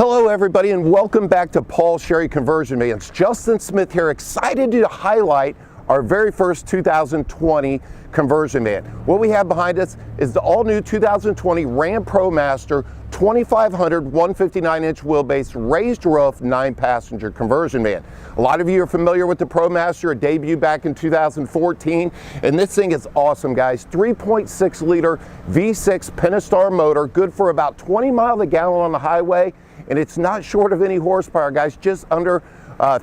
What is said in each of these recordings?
Hello everybody and welcome back to Paul Sherry Conversion Vans. Justin Smith here, excited to highlight our very first 2020 conversion van. What we have behind us is the all-new 2020 Ram ProMaster 2500 159-inch wheelbase raised roof 9-passenger conversion van. A lot of you are familiar with the ProMaster. It debuted back in 2014, and this thing is awesome, guys. 3.6 liter V6 Pentastar motor, good for about 20 miles a gallon on the highway, and it's not short of any horsepower, guys, just under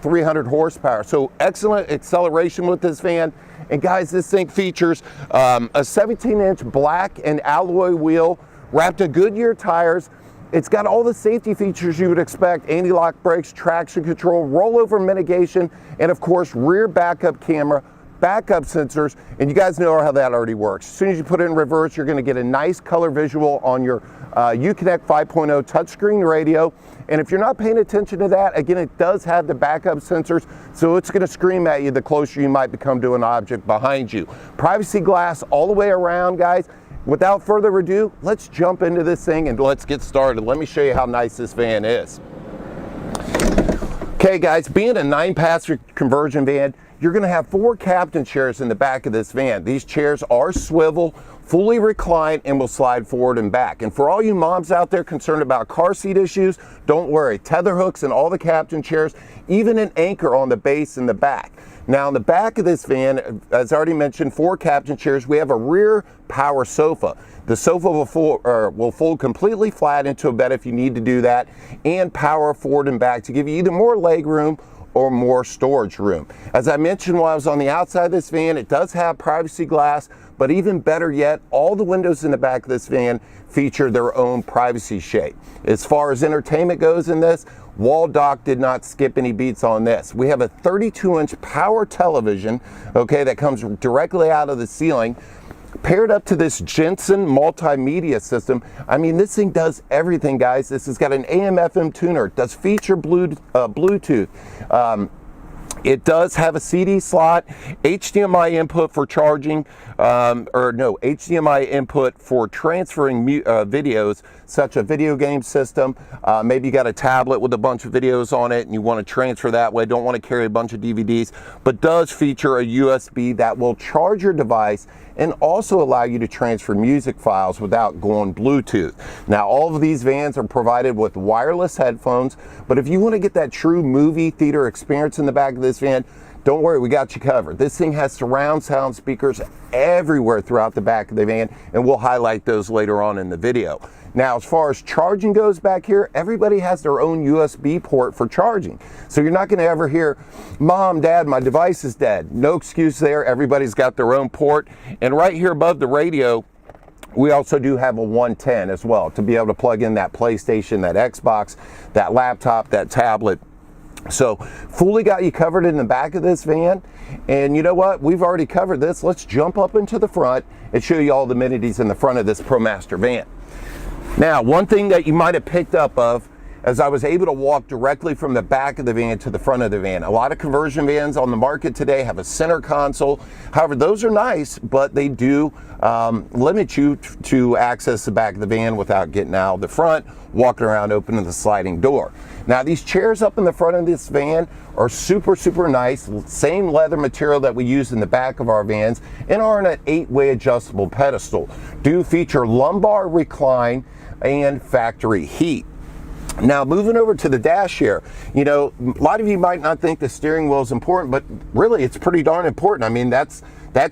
300 horsepower. So excellent acceleration with this van. And guys, this thing features a 17-inch black and alloy wheel wrapped in Goodyear tires. It's got all the safety features you would expect: anti-lock brakes, traction control, rollover mitigation, and of course rear backup camera, backup sensors, and you guys know how that already works. As soon as you put it in reverse, you're going to get a nice color visual on your Uconnect 5.0 touchscreen radio. And if you're not paying attention to that, again, it does have the backup sensors, so it's going to scream at you the closer you might become to an object behind you. Privacy glass all the way around, guys. Without further ado, let's jump into this thing and let's get started. Let me show you how nice this van is. Okay guys, being a 9-passenger conversion van, you're going to have 4 captain chairs in the back of this van. These chairs are swivel, fully reclined, and will slide forward and back. And for all you moms out there concerned about car seat issues, don't worry. Tether hooks in all the captain chairs, even an anchor on the base in the back. Now in the back of this van, as I already mentioned, 4 captain chairs. We have a rear power sofa. The sofa will fold completely flat into a bed if you need to do that, and power forward and back to give you either more leg room or more storage room. As I mentioned while I was on the outside of this van, it does have privacy glass, but even better yet, all the windows in the back of this van feature their own privacy shade. As far as entertainment goes in this, Waldoch did not skip any beats on this. We have a 32-inch power television, okay, that comes directly out of the ceiling, paired up to this Jensen multimedia system. I mean, this thing does everything, guys. This has got an AM/FM tuner. It does feature Bluetooth. It does have a CD slot, HDMI input for charging, HDMI input for transferring videos, such a video game system. Maybe you got a tablet with a bunch of videos on it and you want to transfer that way, don't want to carry a bunch of DVDs, but does feature a USB that will charge your device and also allow you to transfer music files without going Bluetooth. Now, all of these vans are provided with wireless headphones, but if you want to get that true movie theater experience in the back of this van, don't worry, we got you covered. This thing has surround sound speakers everywhere throughout the back of the van, and we'll highlight those later on in the video. Now, as far as charging goes back here, everybody has their own USB port for charging. So you're not going to ever hear, "Mom, Dad, my device is dead." No excuse there. Everybody's got their own port. And right here above the radio, we also do have a 110 as well to be able to plug in that PlayStation, that Xbox, that laptop, that tablet. So fully got you covered in the back of this van. And you know what? We've already covered this. Let's jump up into the front and show you all the amenities in the front of this ProMaster van. Now, one thing that you might have picked up of as I was able to walk directly from the back of the van to the front of the van. A lot of conversion vans on the market today have a center console. However, those are nice, but they do limit you to access the back of the van without getting out of the front, walking around, opening the sliding door. Now, these chairs up in the front of this van are super, super nice. Same leather material that we use in the back of our vans, and are on an 8-way adjustable pedestal. Do feature lumbar recline and factory heat. Now, moving over to the dash here, you know, a lot of you might not think the steering wheel is important, but really it's pretty darn important. I mean, that's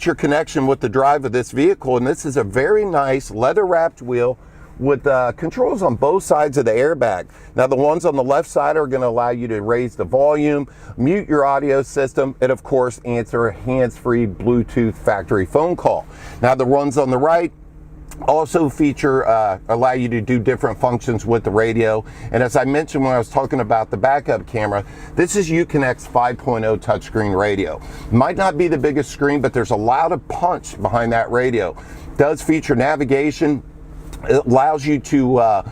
your connection with the drive of this vehicle, and this is a very nice leather-wrapped wheel with controls on both sides of the airbag. Now, the ones on the left side are going to allow you to raise the volume, mute your audio system, and of course answer a hands-free Bluetooth factory phone call. Now, the ones on the right also feature allow you to do different functions with the radio. And as I mentioned when I was talking about the backup camera, this is Uconnect's 5.0 touchscreen radio. Might not be the biggest screen, but there's a lot of punch behind that radio. Does feature navigation. It allows you to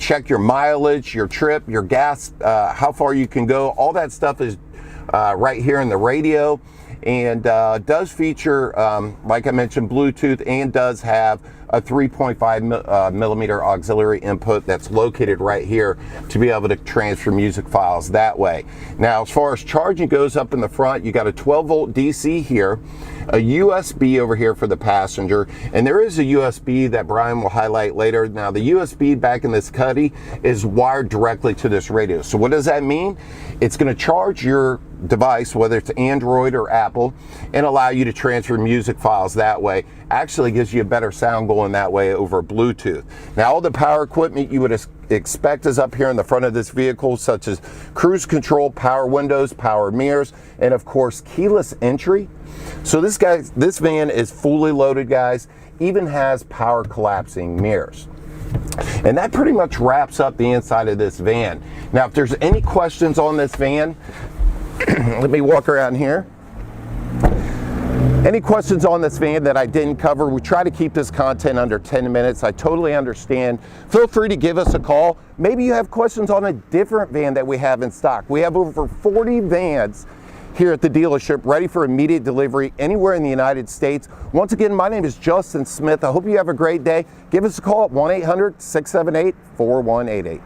check your mileage, your trip, your gas, how far you can go. All that stuff is right here in the radio. and does feature, like I mentioned, Bluetooth, and does have a 3.5 millimeter auxiliary input that's located right here to be able to transfer music files that way. Now, as far as charging goes, up in the front, you got a 12 volt DC here, a USB over here for the passenger, and there is a USB that Brian will highlight later. Now, the USB back in this cuddy is wired directly to this radio. So what does that mean? It's going to charge your device, whether it's Android or Apple, and allow you to transfer music files that way. Actually gives you a better sound going that way over Bluetooth. Now, all the power equipment you would expect is up here in the front of this vehicle, such as cruise control, power windows, power mirrors, and of course keyless entry. So this van is fully loaded, guys. Even has power collapsing mirrors. And that pretty much wraps up the inside of this van. Now, if there's any questions on this van, let me walk around here. Any questions on this van that I didn't cover? We try to keep this content under 10 minutes. I totally understand. Feel free to give us a call. Maybe you have questions on a different van that we have in stock. We have over 40 vans here at the dealership ready for immediate delivery anywhere in the United States. Once again, my name is Justin Smith. I hope you have a great day. Give us a call at 1-800-678-4188.